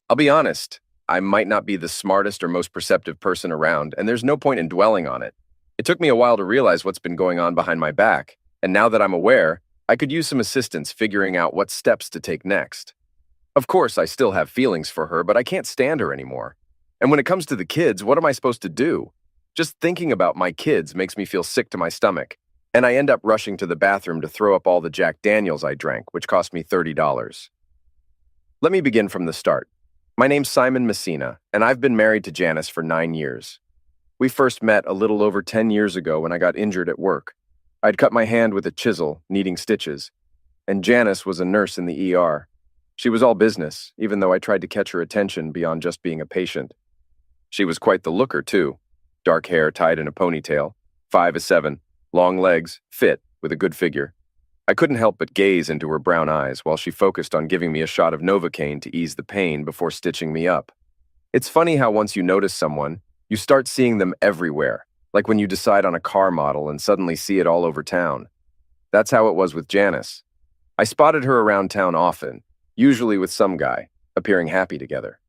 I'll be honest, I might not be the smartest or most perceptive person around, and there's no point in dwelling on it. It took me a while to realize what's been going on behind my back, and now that I'm aware, I could use some assistance figuring out what steps to take next. Of course, I still have feelings for her, but I can't stand her anymore. And when it comes to the kids, what am I supposed to do? Just thinking about my kids makes me feel sick to my stomach, and I end up rushing to the bathroom to throw up all the Jack Daniels I drank, which cost me $30. Let me begin from the start. My name's Simon Messina, and I've been married to Janice for 9 years. We first met a little over 10 years ago when I got injured at work. I'd cut my hand with a chisel, needing stitches, and Janice was a nurse in the ER. She was all business, even though I tried to catch her attention beyond just being a patient. She was quite the looker, too. Dark hair tied in a ponytail, 5'7", long legs, fit, with a good figure. I couldn't help but gaze into her brown eyes while she focused on giving me a shot of Novocaine to ease the pain before stitching me up. It's funny how once you notice someone, you start seeing them everywhere, like when you decide on a car model and suddenly see it all over town. That's how it was with Janice. I spotted her around town often, usually with some guy, appearing happy together.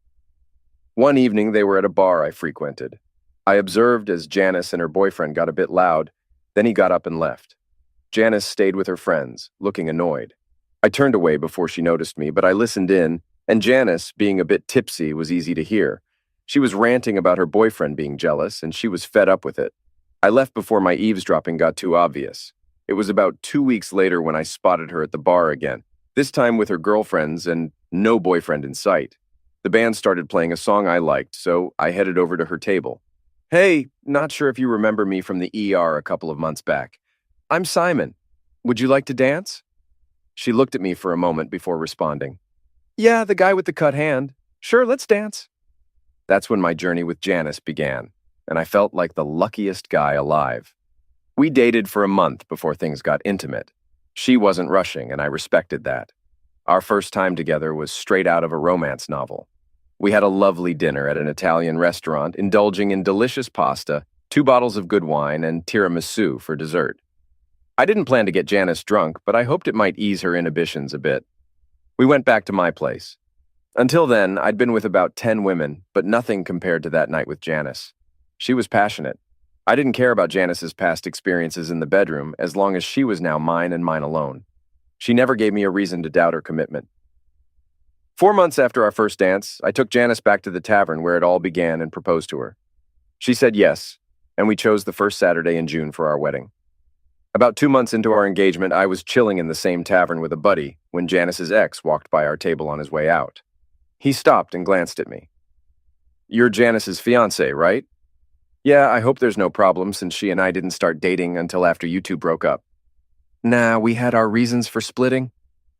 One evening they were at a bar I frequented. I observed as Janice and her boyfriend got a bit loud, then he got up and left. Janice stayed with her friends, looking annoyed. I turned away before she noticed me, but I listened in, and Janice, being a bit tipsy, was easy to hear. She was ranting about her boyfriend being jealous, and she was fed up with it. I left before my eavesdropping got too obvious. It was about 2 weeks later when I spotted her at the bar again, this time with her girlfriends and no boyfriend in sight. The band started playing a song I liked, so I headed over to her table. "Hey, not sure if you remember me from the ER a couple of months back. I'm Simon. Would you like to dance?" She looked at me for a moment before responding. "Yeah, the guy with the cut hand. Sure, let's dance." That's when my journey with Janice began, and I felt like the luckiest guy alive. We dated for a month before things got intimate. She wasn't rushing, and I respected that. Our first time together was straight out of a romance novel. We had a lovely dinner at an Italian restaurant, indulging in delicious pasta, 2 bottles of good wine, and tiramisu for dessert. I didn't plan to get Janice drunk, but I hoped it might ease her inhibitions a bit. We went back to my place. Until then, I'd been with about 10 women, but nothing compared to that night with Janice. She was passionate. I didn't care about Janice's past experiences in the bedroom as long as she was now mine and mine alone. She never gave me a reason to doubt her commitment. 4 months after our first dance, I took Janice back to the tavern where it all began and proposed to her. She said yes, and we chose the first Saturday in June for our wedding. About 2 months into our engagement, I was chilling in the same tavern with a buddy when Janice's ex walked by our table on his way out. He stopped and glanced at me. "You're Janice's fiancé, right?" "Yeah, I hope there's no problem since she and I didn't start dating until after you two broke up." "Nah, we had our reasons for splitting.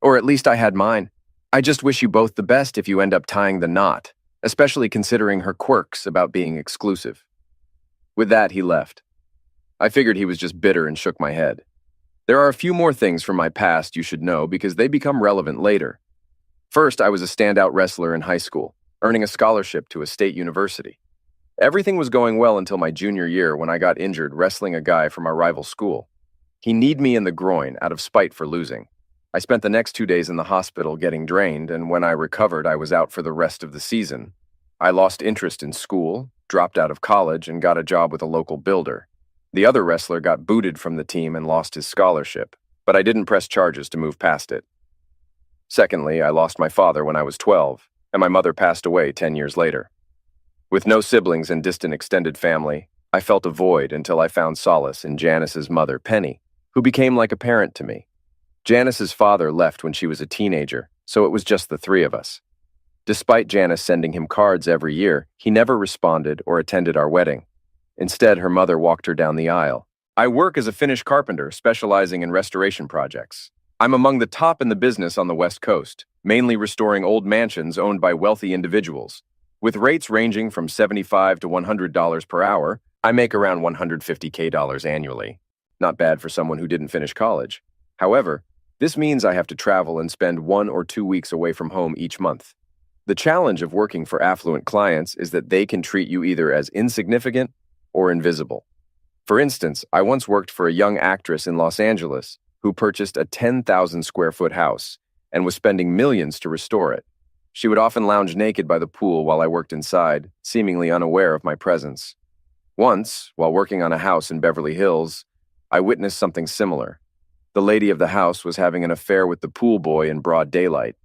Or at least I had mine. I just wish you both the best if you end up tying the knot, especially considering her quirks about being exclusive." With that, he left. I figured he was just bitter and shook my head. There are a few more things from my past you should know because they become relevant later. First, I was a standout wrestler in high school, earning a scholarship to a state university. Everything was going well until my junior year when I got injured wrestling a guy from our rival school. He kneed me in the groin out of spite for losing. I spent the next 2 days in the hospital getting drained, and when I recovered, I was out for the rest of the season. I lost interest in school, dropped out of college, and got a job with a local builder. The other wrestler got booted from the team and lost his scholarship, but I didn't press charges to move past it. Secondly, I lost my father when I was 12, and my mother passed away 10 years later. With no siblings and distant extended family, I felt a void until I found solace in Janice's mother, Penny, who became like a parent to me. Janice's father left when she was a teenager, so it was just the 3 of us. Despite Janice sending him cards every year, he never responded or attended our wedding. Instead, her mother walked her down the aisle. I work as a Finnish carpenter specializing in restoration projects. I'm among the top in the business on the West Coast, mainly restoring old mansions owned by wealthy individuals. With rates ranging from $75 to $100 per hour, I make around $150K annually. Not bad for someone who didn't finish college. However, this means I have to travel and spend 1 or 2 weeks away from home each month. The challenge of working for affluent clients is that they can treat you either as insignificant or invisible. For instance, I once worked for a young actress in Los Angeles who purchased a 10,000 square foot house and was spending millions to restore it. She would often lounge naked by the pool while I worked inside, seemingly unaware of my presence. Once, while working on a house in Beverly Hills, I witnessed something similar. The lady of the house was having an affair with the pool boy in broad daylight.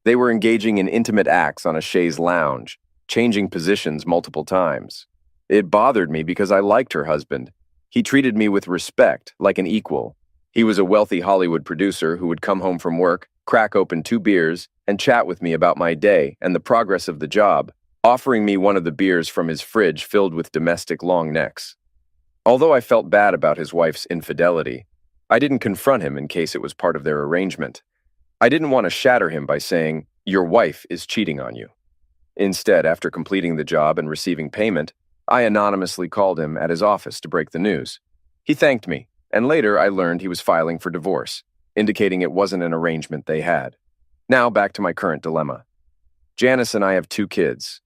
They were engaging in intimate acts on a chaise lounge, changing positions multiple times. It bothered me because I liked her husband. He treated me with respect, like an equal. He was a wealthy Hollywood producer who would come home from work, crack open 2 beers, and chat with me about my day and the progress of the job, offering me one of the beers from his fridge filled with domestic long necks. Although I felt bad about his wife's infidelity, I didn't confront him in case it was part of their arrangement. I didn't want to shatter him by saying, "Your wife is cheating on you." Instead, after completing the job and receiving payment, I anonymously called him at his office to break the news. He thanked me, and later I learned he was filing for divorce, indicating it wasn't an arrangement they had. Now back to my current dilemma. Janice and I have 2 kids.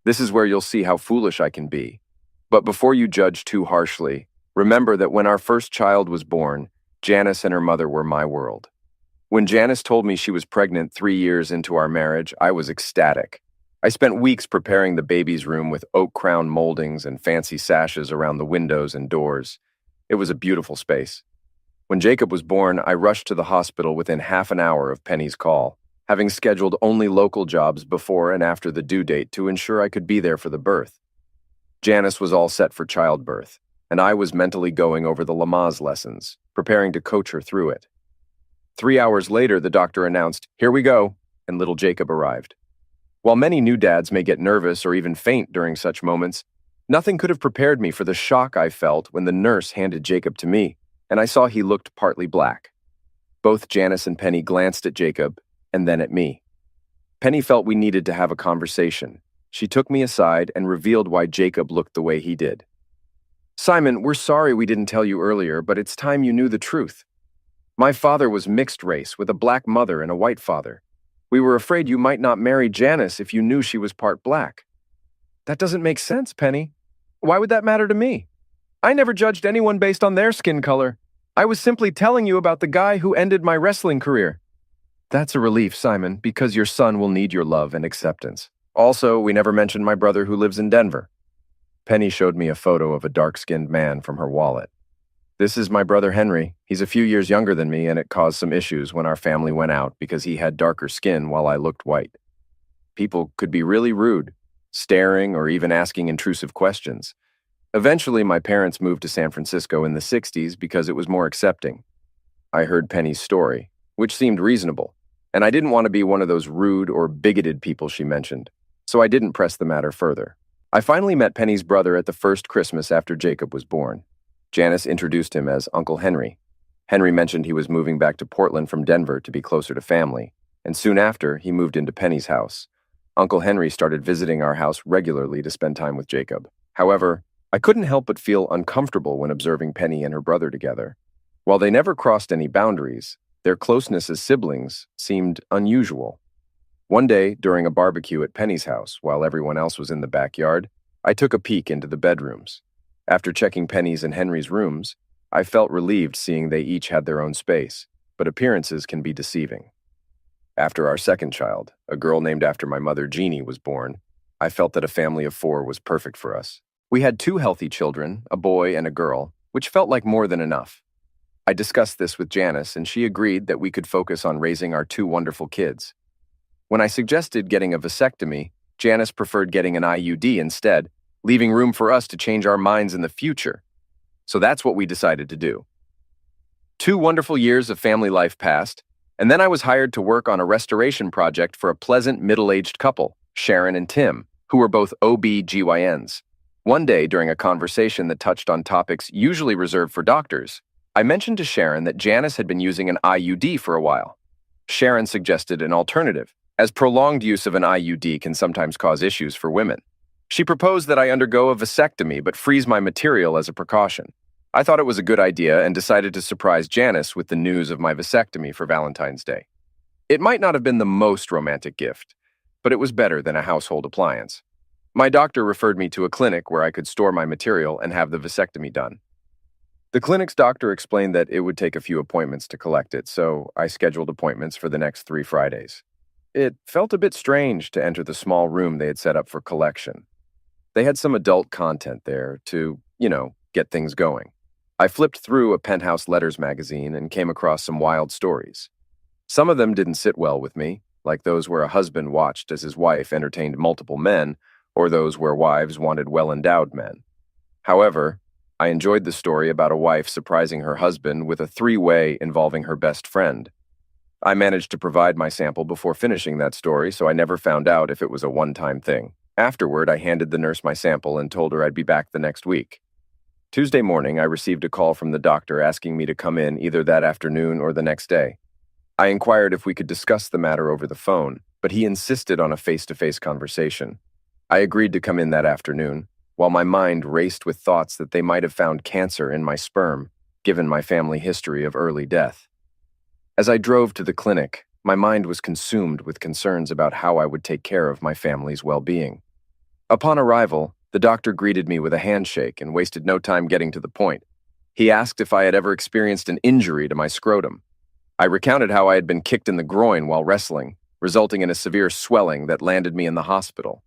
This is where you'll see how foolish I can be. But before you judge too harshly, remember that when our first child was born, Janice and her mother were my world. When Janice told me she was pregnant 3 years into our marriage, I was ecstatic. I spent weeks preparing the baby's room with oak crown moldings and fancy sashes around the windows and doors. It was a beautiful space. When Jacob was born, I rushed to the hospital within half an hour of Penny's call, having scheduled only local jobs before and after the due date to ensure I could be there for the birth. Janice was all set for childbirth, and I was mentally going over the Lamaze lessons, preparing to coach her through it. 3 hours later, the doctor announced, "Here we go," and little Jacob arrived. While many new dads may get nervous or even faint during such moments, nothing could have prepared me for the shock I felt when the nurse handed Jacob to me, and I saw he looked partly black. Both Janice and Penny glanced at Jacob, and then at me. Penny felt we needed to have a conversation. She took me aside and revealed why Jacob looked the way he did. "Simon, we're sorry we didn't tell you earlier, but it's time you knew the truth. My father was mixed race with a black mother and a white father. We were afraid you might not marry Janice if you knew she was part black." "That doesn't make sense, Penny. Why would that matter to me? I never judged anyone based on their skin color. I was simply telling you about the guy who ended my wrestling career." "That's a relief, Simon, because your son will need your love and acceptance. Also, we never mentioned my brother who lives in Denver." Penny showed me a photo of a dark-skinned man from her wallet. "This is my brother Henry. He's a few years younger than me, and it caused some issues when our family went out because he had darker skin while I looked white. People could be really rude, staring or even asking intrusive questions. Eventually, my parents moved to San Francisco in the 60s because it was more accepting. I heard Penny's story, which seemed reasonable, and I didn't want to be one of those rude or bigoted people she mentioned, so I didn't press the matter further. I finally met Penny's brother at the first Christmas after Jacob was born. Janice introduced him as Uncle Henry. Henry mentioned he was moving back to Portland from Denver to be closer to family, and soon after, he moved into Penny's house. Uncle Henry started visiting our house regularly to spend time with Jacob. However, I couldn't help but feel uncomfortable when observing Penny and her brother together. While they never crossed any boundaries, their closeness as siblings seemed unusual. One day, during a barbecue at Penny's house, while everyone else was in the backyard, I took a peek into the bedrooms. After checking Penny's and Henry's rooms, I felt relieved seeing they each had their own space, but appearances can be deceiving. After our second child, a girl named after my mother Jeannie, was born, I felt that a family of 4 was perfect for us. We had 2 healthy children, a boy and a girl, which felt like more than enough. I discussed this with Janice, and she agreed that we could focus on raising our 2 wonderful kids. When I suggested getting a vasectomy, Janice preferred getting an IUD instead, leaving room for us to change our minds in the future. So that's what we decided to do. 2 wonderful years of family life passed, and then I was hired to work on a restoration project for a pleasant middle-aged couple, Sharon and Tim, who were both OB-GYNs. One day, during a conversation that touched on topics usually reserved for doctors, I mentioned to Sharon that Janice had been using an IUD for a while. Sharon suggested an alternative, as prolonged use of an IUD can sometimes cause issues for women. She proposed that I undergo a vasectomy but freeze my material as a precaution. I thought it was a good idea and decided to surprise Janice with the news of my vasectomy for Valentine's Day. It might not have been the most romantic gift, but it was better than a household appliance. My doctor referred me to a clinic where I could store my material and have the vasectomy done. The clinic's doctor explained that it would take a few appointments to collect it, so I scheduled appointments for the next 3 Fridays. It felt a bit strange to enter the small room they had set up for collection. They had some adult content there to, get things going. I flipped through a Penthouse Letters magazine and came across some wild stories. Some of them didn't sit well with me, like those where a husband watched as his wife entertained multiple men, or those where wives wanted well-endowed men. However, I enjoyed the story about a wife surprising her husband with a three-way involving her best friend. I managed to provide my sample before finishing that story, so I never found out if it was a one-time thing. Afterward, I handed the nurse my sample and told her I'd be back the next week. Tuesday morning, I received a call from the doctor asking me to come in either that afternoon or the next day. I inquired if we could discuss the matter over the phone, but he insisted on a face-to-face conversation. I agreed to come in that afternoon, while my mind raced with thoughts that they might have found cancer in my sperm, given my family history of early death. As I drove to the clinic, my mind was consumed with concerns about how I would take care of my family's well-being. Upon arrival, the doctor greeted me with a handshake and wasted no time getting to the point. He asked if I had ever experienced an injury to my scrotum. I recounted how I had been kicked in the groin while wrestling, resulting in a severe swelling that landed me in the hospital.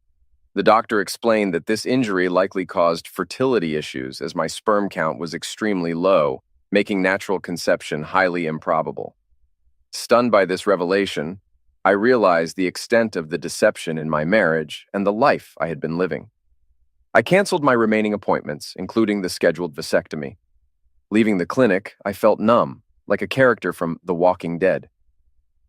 The doctor explained that this injury likely caused fertility issues as my sperm count was extremely low, making natural conception highly improbable. Stunned by this revelation, I realized the extent of the deception in my marriage and the life I had been living. I canceled my remaining appointments, including the scheduled vasectomy. Leaving the clinic, I felt numb, like a character from The Walking Dead.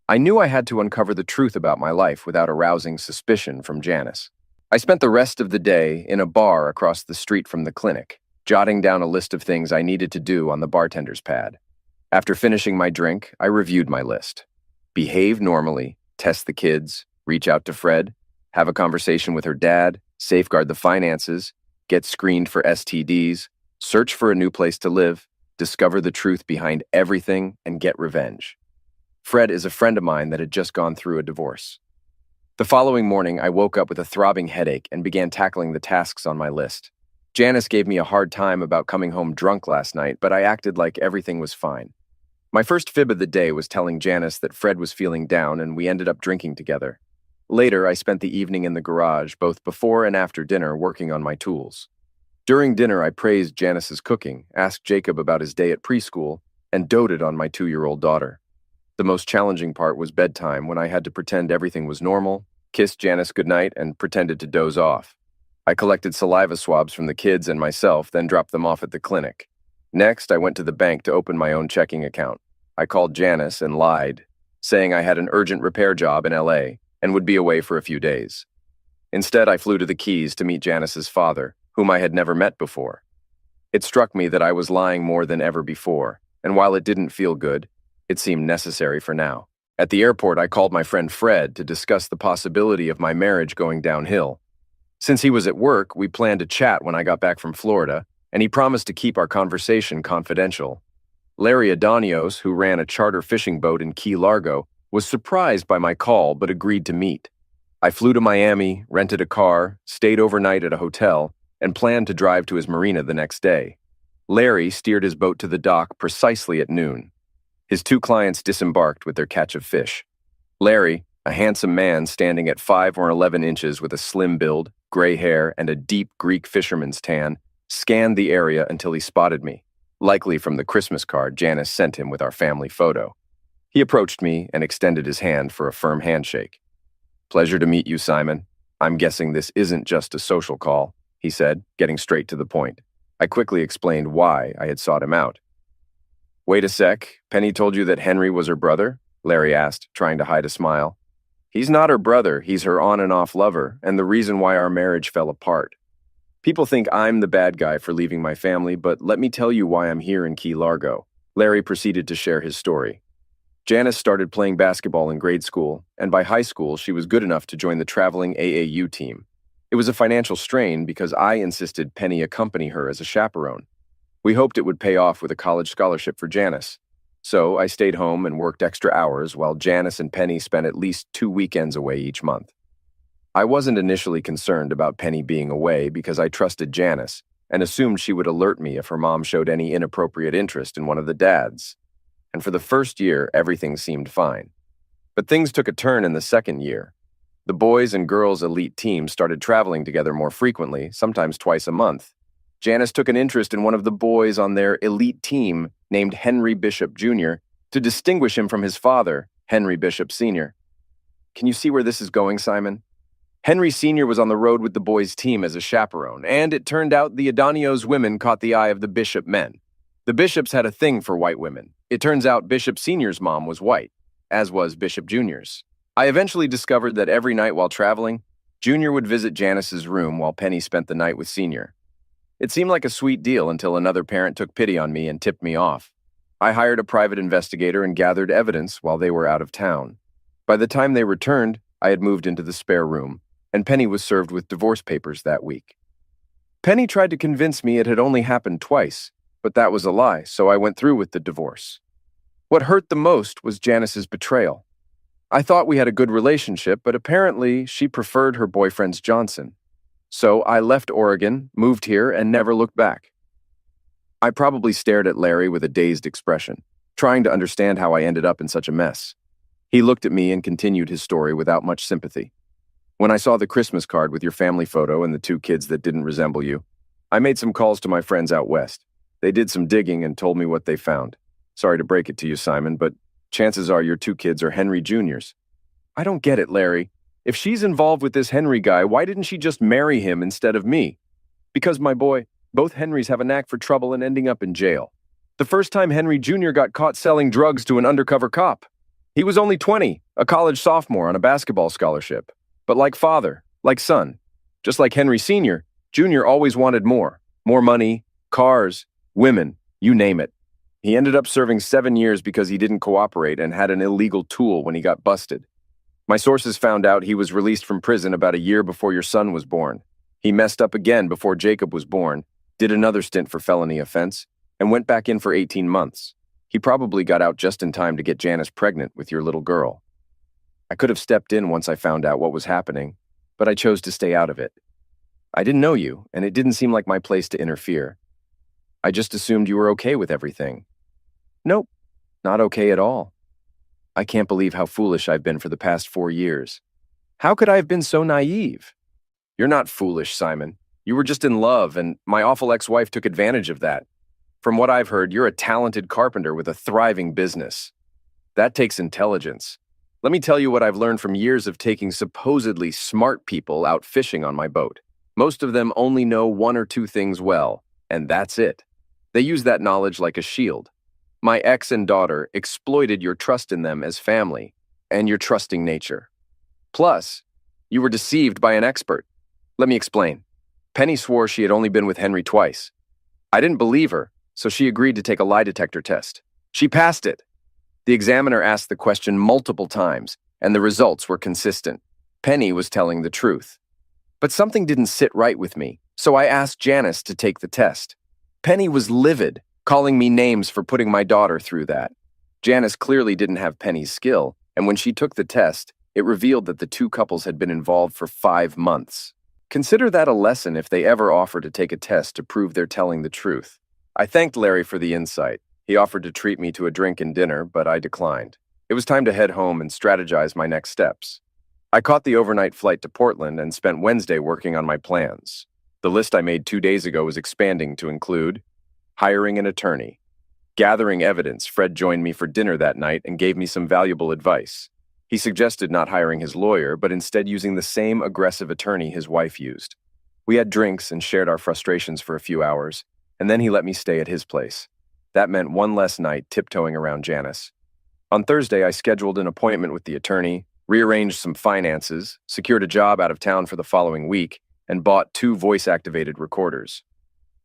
I knew I had to uncover the truth about my life without arousing suspicion from Janice. I spent the rest of the day in a bar across the street from the clinic, jotting down a list of things I needed to do on the bartender's pad. After finishing my drink, I reviewed my list. Behave normally, test the kids, reach out to Fred, have a conversation with her dad, safeguard the finances, get screened for STDs, search for a new place to live, discover the truth behind everything, and get revenge. Fred is a friend of mine that had just gone through a divorce. The following morning, I woke up with a throbbing headache and began tackling the tasks on my list. Janice gave me a hard time about coming home drunk last night, but I acted like everything was fine. My first fib of the day was telling Janice that Fred was feeling down and we ended up drinking together. Later, I spent the evening in the garage, both before and after dinner, working on my tools. During dinner, I praised Janice's cooking, asked Jacob about his day at preschool, and doted on my 2-year-old daughter. The most challenging part was bedtime, when I had to pretend everything was normal, kissed Janice goodnight, and pretended to doze off. I collected saliva swabs from the kids and myself, then dropped them off at the clinic. Next, I went to the bank to open my own checking account. I called Janice and lied, saying I had an urgent repair job in LA and would be away for a few days. Instead, I flew to the Keys to meet Janice's father, whom I had never met before. It struck me that I was lying more than ever before, and while it didn't feel good, it seemed necessary for now. At the airport, I called my friend Fred to discuss the possibility of my marriage going downhill. Since he was at work, we planned to chat when I got back from Florida, and he promised to keep our conversation confidential. Larry Adonios, who ran a charter fishing boat in Key Largo, was surprised by my call but agreed to meet. I flew to Miami, rented a car, stayed overnight at a hotel, and planned to drive to his marina the next day. Larry steered his boat to the dock precisely at noon. His 2 clients disembarked with their catch of fish. Larry, a handsome man standing at 5 or 11 inches with a slim build, gray hair, and a deep Greek fisherman's tan, scanned the area until he spotted me, likely from the Christmas card Janice sent him with our family photo. He approached me and extended his hand for a firm handshake. "Pleasure to meet you, Simon. I'm guessing this isn't just a social call," he said, getting straight to the point. I quickly explained why I had sought him out. "Wait a sec, Penny told you that Henry was her brother?" Larry asked, trying to hide a smile. "He's not her brother, he's her on and off lover, and the reason why our marriage fell apart. People think I'm the bad guy for leaving my family, but let me tell you why I'm here in Key Largo." Larry proceeded to share his story. Janice started playing basketball in grade school, and by high school she was good enough to join the traveling AAU team. It was a financial strain because I insisted Penny accompany her as a chaperone. We hoped it would pay off with a college scholarship for Janice. So I stayed home and worked extra hours while Janice and Penny spent at least 2 weekends away each month. I wasn't initially concerned about Penny being away because I trusted Janice and assumed she would alert me if her mom showed any inappropriate interest in one of the dads. And for the first year, everything seemed fine. But things took a turn in the second year. The boys' and girls' elite teams started traveling together more frequently, sometimes twice a month. Janice took an interest in one of the boys on their elite team named Henry Bishop Jr. to distinguish him from his father, Henry Bishop Sr. Can you see where this is going, Simon? Henry Sr. was on the road with the boys' team as a chaperone, and it turned out the Adonio's women caught the eye of the Bishop men. The Bishops had a thing for white women. It turns out Bishop Sr.'s mom was white, as was Bishop Jr.'s. I eventually discovered that every night while traveling, Jr. would visit Janice's room while Penny spent the night with Sr. It seemed like a sweet deal until another parent took pity on me and tipped me off. I hired a private investigator and gathered evidence while they were out of town. By the time they returned, I had moved into the spare room, and Penny was served with divorce papers that week. Penny tried to convince me it had only happened twice, but that was a lie, so I went through with the divorce. What hurt the most was Janice's betrayal. I thought we had a good relationship, but apparently she preferred her boyfriend's Johnson. So I left Oregon, moved here, and never looked back. I probably stared at Larry with a dazed expression, trying to understand how I ended up in such a mess. He looked at me and continued his story without much sympathy. When I saw the Christmas card with your family photo and the two kids that didn't resemble you, I made some calls to my friends out west. They did some digging and told me what they found. Sorry to break it to you, Simon, but chances are your two kids are Henry Jr.'s. I don't get it, Larry. If she's involved with this Henry guy, why didn't she just marry him instead of me? Because, my boy, both Henrys have a knack for trouble and ending up in jail. The first time Henry Jr. got caught selling drugs to an undercover cop. He was only 20, a college sophomore on a basketball scholarship. But like father, like son, just like Henry Sr., Jr. always wanted more. More money, cars, women, you name it. He ended up serving 7 years because he didn't cooperate and had an illegal tool when he got busted. My sources found out he was released from prison about a year before your son was born. He messed up again before Jacob was born, did another stint for felony offense, and went back in for 18 months. He probably got out just in time to get Janice pregnant with your little girl. I could have stepped in once I found out what was happening, but I chose to stay out of it. I didn't know you, and it didn't seem like my place to interfere. I just assumed you were okay with everything. Nope, not okay at all. I can't believe how foolish I've been for the past 4 years. How could I have been so naive? You're not foolish, Simon. You were just in love, and my awful ex-wife took advantage of that. From what I've heard, you're a talented carpenter with a thriving business. That takes intelligence. Let me tell you what I've learned from years of taking supposedly smart people out fishing on my boat. Most of them only know 1 or 2 things well, and that's it. They use that knowledge like a shield. My ex and daughter exploited your trust in them as family and your trusting nature. Plus, you were deceived by an expert. Let me explain. Penny swore she had only been with Henry twice. I didn't believe her, so she agreed to take a lie detector test. She passed it. The examiner asked the question multiple times, and the results were consistent. Penny was telling the truth. But something didn't sit right with me, so I asked Janice to take the test. Penny was livid, calling me names for putting my daughter through that. Janice clearly didn't have Penny's skill, and when she took the test, it revealed that the 2 couples had been involved for 5 months. Consider that a lesson if they ever offer to take a test to prove they're telling the truth. I thanked Larry for the insight. He offered to treat me to a drink and dinner, but I declined. It was time to head home and strategize my next steps. I caught the overnight flight to Portland and spent Wednesday working on my plans. The list I made 2 days ago was expanding to include hiring an attorney. Gathering evidence, Fred joined me for dinner that night and gave me some valuable advice. He suggested not hiring his lawyer, but instead using the same aggressive attorney his wife used. We had drinks and shared our frustrations for a few hours, and then he let me stay at his place. That meant one less night tiptoeing around Janice. On Thursday, I scheduled an appointment with the attorney, rearranged some finances, secured a job out of town for the following week, and bought 2 voice-activated recorders.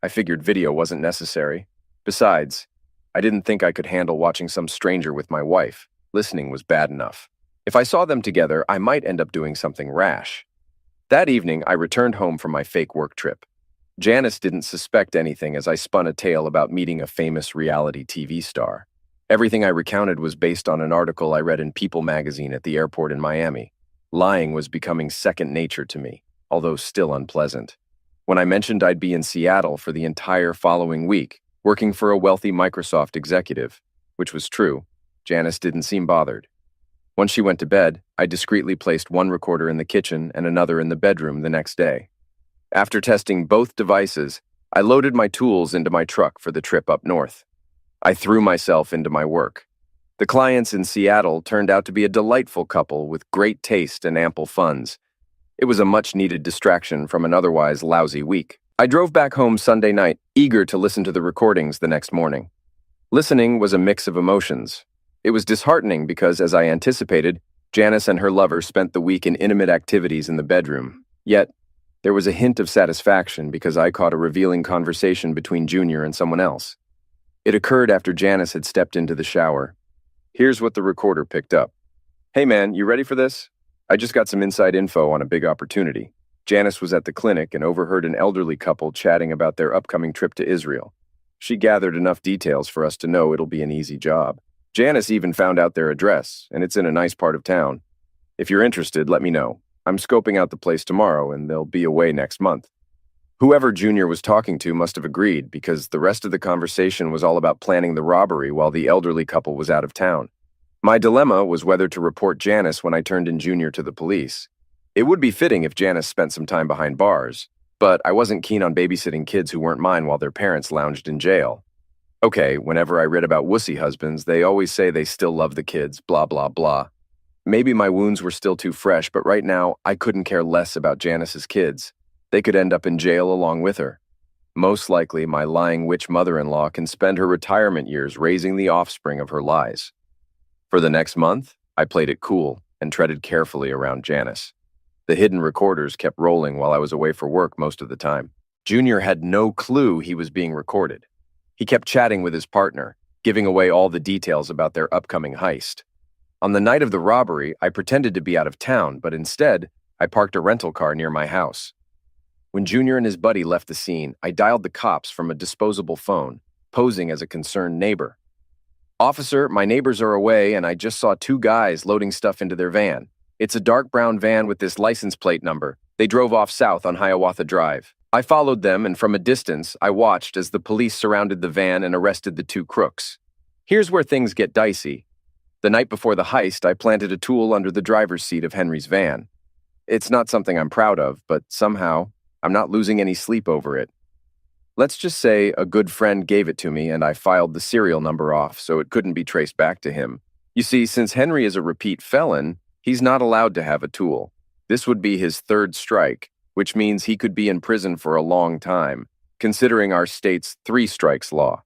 I figured video wasn't necessary. Besides, I didn't think I could handle watching some stranger with my wife. Listening was bad enough. If I saw them together, I might end up doing something rash. That evening, I returned home from my fake work trip. Janice didn't suspect anything as I spun a tale about meeting a famous reality TV star. Everything I recounted was based on an article I read in People magazine at the airport in Miami. Lying was becoming second nature to me, although still unpleasant. When I mentioned I'd be in Seattle for the entire following week, working for a wealthy Microsoft executive, which was true, Janice didn't seem bothered. Once she went to bed, I discreetly placed one recorder in the kitchen and another in the bedroom the next day. After testing both devices, I loaded my tools into my truck for the trip up north. I threw myself into my work. The clients in Seattle turned out to be a delightful couple with great taste and ample funds. It was a much-needed distraction from an otherwise lousy week. I drove back home Sunday night, eager to listen to the recordings the next morning. Listening was a mix of emotions. It was disheartening because, as I anticipated, Janice and her lover spent the week in intimate activities in the bedroom. Yet, there was a hint of satisfaction because I caught a revealing conversation between Junior and someone else. It occurred after Janice had stepped into the shower. Here's what the recorder picked up. "Hey man, you ready for this? I just got some inside info on a big opportunity." Janice was at the clinic and overheard an elderly couple chatting about their upcoming trip to Israel. She gathered enough details for us to know it'll be an easy job. Janice even found out their address, and it's in a nice part of town. "If you're interested, let me know. I'm scoping out the place tomorrow, and they'll be away next month." Whoever Junior was talking to must have agreed, because the rest of the conversation was all about planning the robbery while the elderly couple was out of town. My dilemma was whether to report Janice when I turned in Junior to the police. It would be fitting if Janice spent some time behind bars, but I wasn't keen on babysitting kids who weren't mine while their parents lounged in jail. Okay, whenever I read about wussy husbands, they always say they still love the kids, blah, blah, blah. Maybe my wounds were still too fresh, but right now, I couldn't care less about Janice's kids. They could end up in jail along with her. Most likely, my lying witch mother-in-law can spend her retirement years raising the offspring of her lies. For the next month, I played it cool and treaded carefully around Janice. The hidden recorders kept rolling while I was away for work most of the time. Junior had no clue he was being recorded. He kept chatting with his partner, giving away all the details about their upcoming heist. On the night of the robbery, I pretended to be out of town, but instead, I parked a rental car near my house. When Junior and his buddy left the scene, I dialed the cops from a disposable phone, posing as a concerned neighbor. "Officer, my neighbors are away, and I just saw two guys loading stuff into their van. It's a dark brown van with this license plate number. They drove off south on Hiawatha Drive. I followed them, and from a distance, I watched as the police surrounded the van and arrested the two crooks. Here's where things get dicey. The night before the heist, I planted a tool under the driver's seat of Henry's van. It's not something I'm proud of, but somehow, I'm not losing any sleep over it. Let's just say a good friend gave it to me and I filed the serial number off so it couldn't be traced back to him. You see, since Henry is a repeat felon, he's not allowed to have a tool. This would be his third strike, which means he could be in prison for a long time, considering our state's 3 strikes law.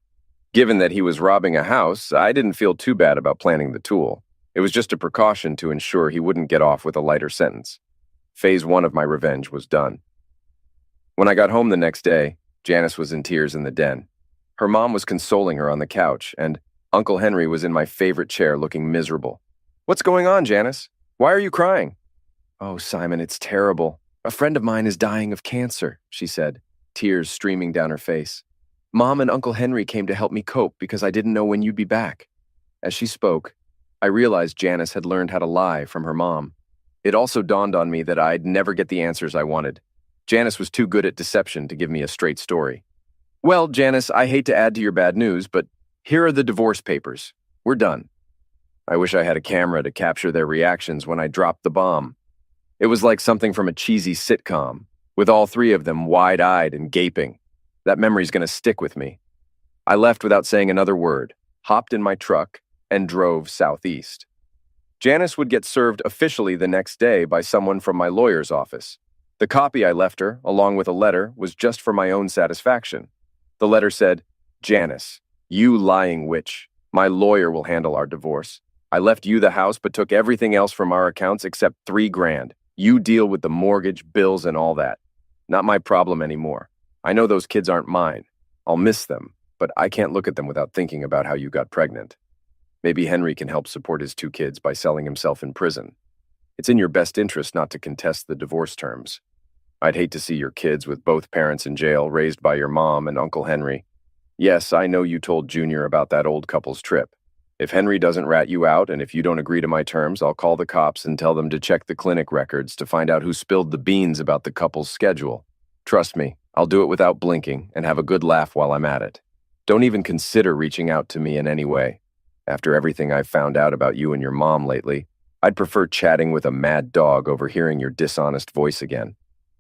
Given that he was robbing a house, I didn't feel too bad about planting the tool. It was just a precaution to ensure he wouldn't get off with a lighter sentence. Phase 1 of my revenge was done. When I got home the next day, Janice was in tears in the den. Her mom was consoling her on the couch, and Uncle Henry was in my favorite chair looking miserable. "What's going on, Janice? Why are you crying?" "Oh, Simon, it's terrible. A friend of mine is dying of cancer," she said, tears streaming down her face. "Mom and Uncle Henry came to help me cope because I didn't know when you'd be back." As she spoke, I realized Janice had learned how to lie from her mom. It also dawned on me that I'd never get the answers I wanted. Janice was too good at deception to give me a straight story. "Well, Janice, I hate to add to your bad news, but here are the divorce papers. We're done." I wish I had a camera to capture their reactions when I dropped the bomb. It was like something from a cheesy sitcom, with all 3 of them wide-eyed and gaping. That memory's going to stick with me. I left without saying another word, hopped in my truck, and drove southeast. Janice would get served officially the next day by someone from my lawyer's office. The copy I left her, along with a letter, was just for my own satisfaction. The letter said, "Janice, you lying witch. My lawyer will handle our divorce. I left you the house but took everything else from our accounts except $3,000. You deal with the mortgage, bills, and all that. Not my problem anymore. I know those kids aren't mine. I'll miss them, but I can't look at them without thinking about how you got pregnant. Maybe Henry can help support his 2 kids by selling himself in prison. It's in your best interest not to contest the divorce terms. I'd hate to see your kids with both parents in jail, raised by your mom and Uncle Henry. Yes, I know you told Junior about that old couple's trip. If Henry doesn't rat you out and if you don't agree to my terms, I'll call the cops and tell them to check the clinic records to find out who spilled the beans about the couple's schedule. Trust me, I'll do it without blinking and have a good laugh while I'm at it. Don't even consider reaching out to me in any way. After everything I've found out about you and your mom lately, I'd prefer chatting with a mad dog over hearing your dishonest voice again.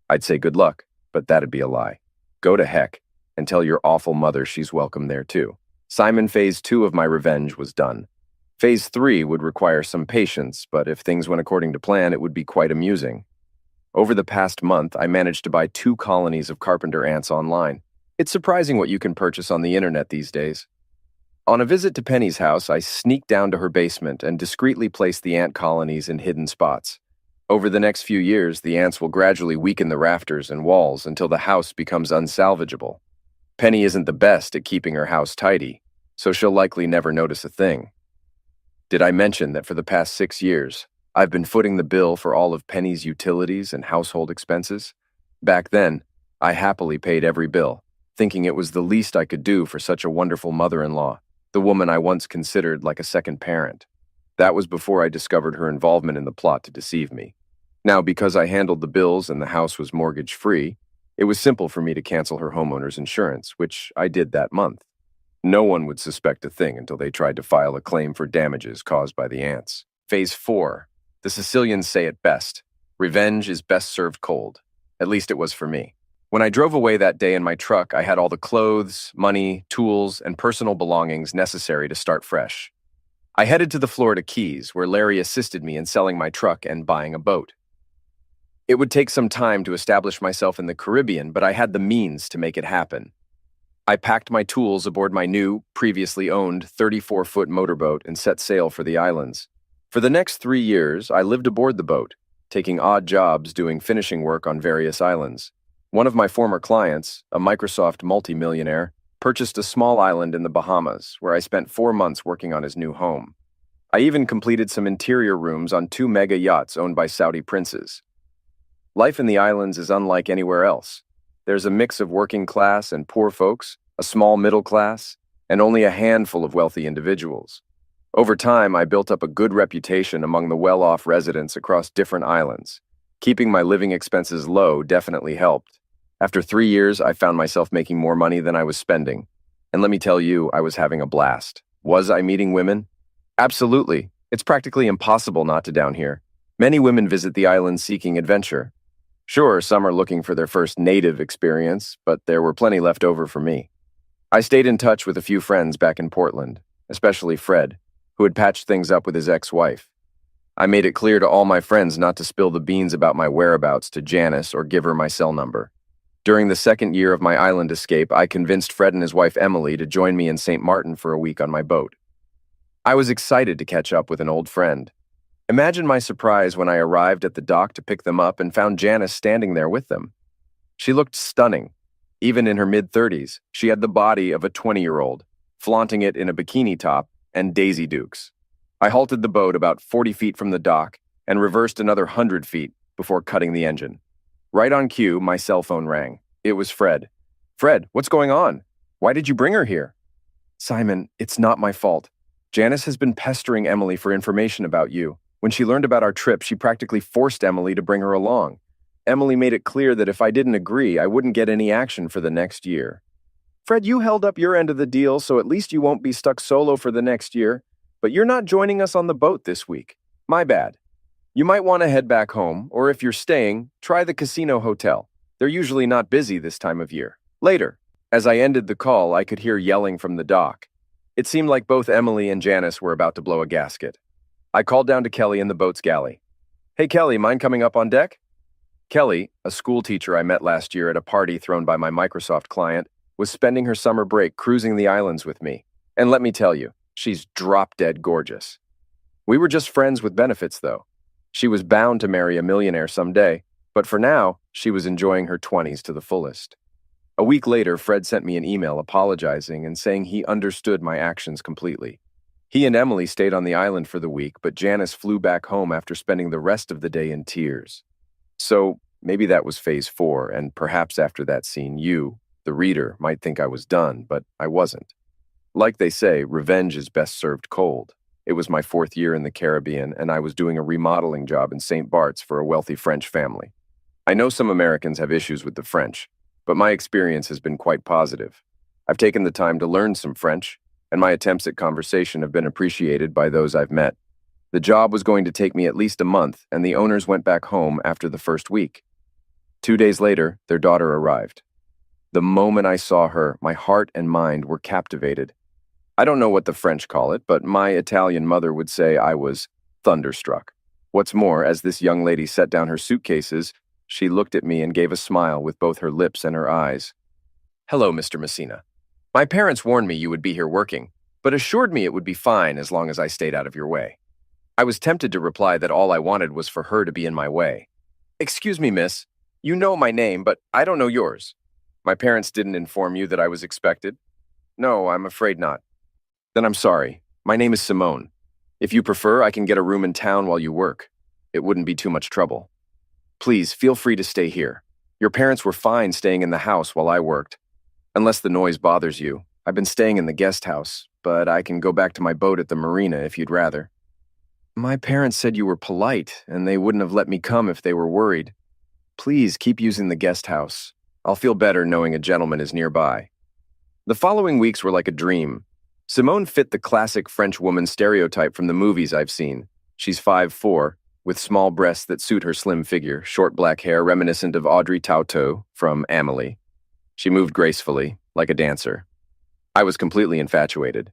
I'd say good luck, but that'd be a lie. Go to heck, and tell your awful mother she's welcome there too. Simon, phase 2 of my revenge was done. Phase 3 would require some patience, but if things went according to plan, it would be quite amusing. Over the past month, I managed to buy 2 colonies of carpenter ants online. It's surprising what you can purchase on the internet these days. On a visit to Penny's house, I sneaked down to her basement and discreetly placed the ant colonies in hidden spots. Over the next few years, the ants will gradually weaken the rafters and walls until the house becomes unsalvageable. Penny isn't the best at keeping her house tidy, so she'll likely never notice a thing. Did I mention that for the past 6 years, I've been footing the bill for all of Penny's utilities and household expenses? Back then, I happily paid every bill, thinking it was the least I could do for such a wonderful mother-in-law, the woman I once considered like a second parent. That was before I discovered her involvement in the plot to deceive me. Now, because I handled the bills and the house was mortgage-free, it was simple for me to cancel her homeowner's insurance, which I did that month. No one would suspect a thing until they tried to file a claim for damages caused by the ants. Phase 4. The Sicilians say it best. Revenge is best served cold. At least it was for me. When I drove away that day in my truck, I had all the clothes, money, tools, and personal belongings necessary to start fresh. I headed to the Florida Keys, where Larry assisted me in selling my truck and buying a boat. It would take some time to establish myself in the Caribbean, but I had the means to make it happen. I packed my tools aboard my new, previously owned 34-foot motorboat and set sail for the islands. For the next 3 years, I lived aboard the boat, taking odd jobs doing finishing work on various islands. One of my former clients, a Microsoft multimillionaire, purchased a small island in the Bahamas, where I spent 4 months working on his new home. I even completed some interior rooms on 2 mega yachts owned by Saudi princes. Life in the islands is unlike anywhere else. There's a mix of working class and poor folks, a small middle class, and only a handful of wealthy individuals. Over time, I built up a good reputation among the well-off residents across different islands. Keeping my living expenses low definitely helped. After 3 years, I found myself making more money than I was spending. And let me tell you, I was having a blast. Was I meeting women? Absolutely. It's practically impossible not to down here. Many women visit the island seeking adventure. Sure, some are looking for their first native experience, but there were plenty left over for me. I stayed in touch with a few friends back in Portland, especially Fred, who had patched things up with his ex-wife. I made it clear to all my friends not to spill the beans about my whereabouts to Janice or give her my cell number. During the 2nd year of my island escape, I convinced Fred and his wife Emily to join me in St. Martin for a week on my boat. I was excited to catch up with an old friend. Imagine my surprise when I arrived at the dock to pick them up and found Janice standing there with them. She looked stunning. Even in her mid-30s, she had the body of a 20-year-old, flaunting it in a bikini top and Daisy Dukes. I halted the boat about 40 feet from the dock and reversed another 100 feet before cutting the engine. Right on cue, my cell phone rang. It was Fred. "Fred, what's going on? Why did you bring her here?" "Simon, it's not my fault. Janice has been pestering Emily for information about you. When she learned about our trip, she practically forced Emily to bring her along. Emily made it clear that if I didn't agree, I wouldn't get any action for the next year." "Fred, you held up your end of the deal, so at least you won't be stuck solo for the next year. But you're not joining us on the boat this week. My bad. You might want to head back home, or if you're staying, try the casino hotel. They're usually not busy this time of year. Later." As I ended the call, I could hear yelling from the dock. It seemed like both Emily and Janice were about to blow a gasket. I called down to Kelly in the boat's galley. "Hey Kelly, mind coming up on deck?" Kelly, a school teacher I met last year at a party thrown by my Microsoft client, was spending her summer break cruising the islands with me. And let me tell you, she's drop-dead gorgeous. We were just friends with benefits, though. She was bound to marry a millionaire someday, but for now, she was enjoying her 20s to the fullest. A week later, Fred sent me an email apologizing and saying he understood my actions completely. He and Emily stayed on the island for the week, but Janice flew back home after spending the rest of the day in tears. So maybe that was phase 4, and perhaps after that scene, you, the reader, might think I was done, but I wasn't. Like they say, revenge is best served cold. It was my 4th year in the Caribbean, and I was doing a remodeling job in St. Bart's for a wealthy French family. I know some Americans have issues with the French, but my experience has been quite positive. I've taken the time to learn some French, and my attempts at conversation have been appreciated by those I've met. The job was going to take me at least a month, and the owners went back home after the first week. 2 days later, their daughter arrived. The moment I saw her, my heart and mind were captivated. I don't know what the French call it, but my Italian mother would say I was thunderstruck. What's more, as this young lady set down her suitcases, she looked at me and gave a smile with both her lips and her eyes. "Hello, Mr. Messina. My parents warned me you would be here working, but assured me it would be fine as long as I stayed out of your way." I was tempted to reply that all I wanted was for her to be in my way. "Excuse me, miss. You know my name, but I don't know yours. My parents didn't inform you that I was expected?" "No, I'm afraid not." "Then I'm sorry. My name is Simone. If you prefer, I can get a room in town while you work. It wouldn't be too much trouble. Please, feel free to stay here. Your parents were fine staying in the house while I worked. Unless the noise bothers you, I've been staying in the guest house, but I can go back to my boat at the marina if you'd rather." "My parents said you were polite, and they wouldn't have let me come if they were worried. Please keep using the guest house. I'll feel better knowing a gentleman is nearby." The following weeks were like a dream. Simone fit the classic French woman stereotype from the movies I've seen. She's 5'4", with small breasts that suit her slim figure, short black hair reminiscent of Audrey Tautou from Amélie. She moved gracefully, like a dancer. I was completely infatuated.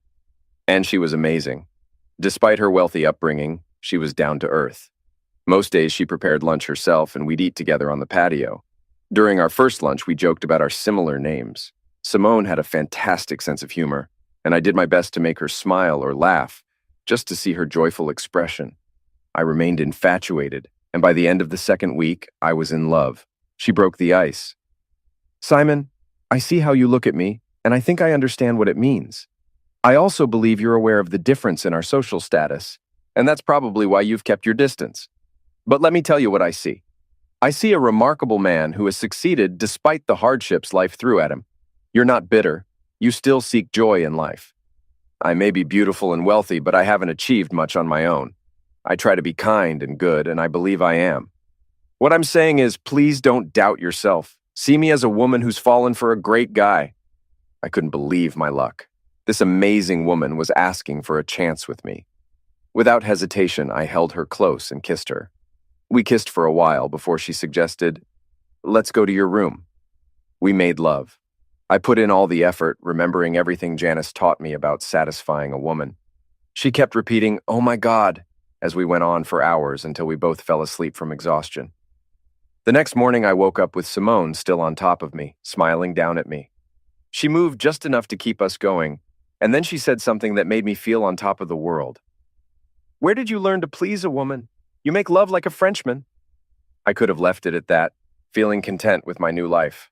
And she was amazing. Despite her wealthy upbringing, she was down to earth. Most days she prepared lunch herself and we'd eat together on the patio. During our first lunch, we joked about our similar names. Simone had a fantastic sense of humor, and I did my best to make her smile or laugh, just to see her joyful expression. I remained infatuated, and by the end of the second week, I was in love. She broke the ice. "Simon, I see how you look at me, and I think I understand what it means. I also believe you're aware of the difference in our social status, and that's probably why you've kept your distance. But let me tell you what I see. I see a remarkable man who has succeeded despite the hardships life threw at him. You're not bitter. You still seek joy in life. I may be beautiful and wealthy, but I haven't achieved much on my own. I try to be kind and good, and I believe I am. What I'm saying is, please don't doubt yourself. See me as a woman who's fallen for a great guy." I couldn't believe my luck. This amazing woman was asking for a chance with me. Without hesitation, I held her close and kissed her. We kissed for a while before she suggested, "Let's go to your room." We made love. I put in all the effort, remembering everything Janice taught me about satisfying a woman. She kept repeating, "Oh my God," as we went on for hours until we both fell asleep from exhaustion. The next morning, I woke up with Simone still on top of me, smiling down at me. She moved just enough to keep us going, and then she said something that made me feel on top of the world. "Where did you learn to please a woman? You make love like a Frenchman." I could have left it at that, feeling content with my new life.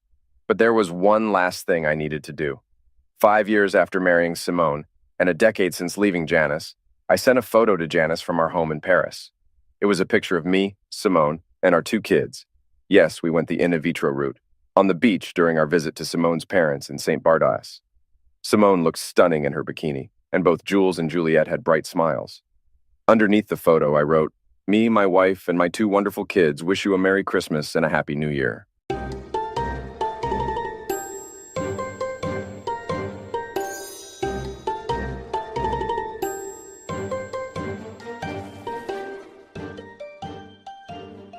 But there was one last thing I needed to do. 5 years after marrying Simone, and a decade since leaving Janice, I sent a photo to Janice from our home in Paris. It was a picture of me, Simone, and our 2 kids. Yes, we went the in vitro route, on the beach during our visit to Simone's parents in St. Bardas. Simone looked stunning in her bikini, and both Jules and Juliet had bright smiles. Underneath the photo, I wrote, "Me, my wife, and my 2 wonderful kids wish you a Merry Christmas and a Happy New Year."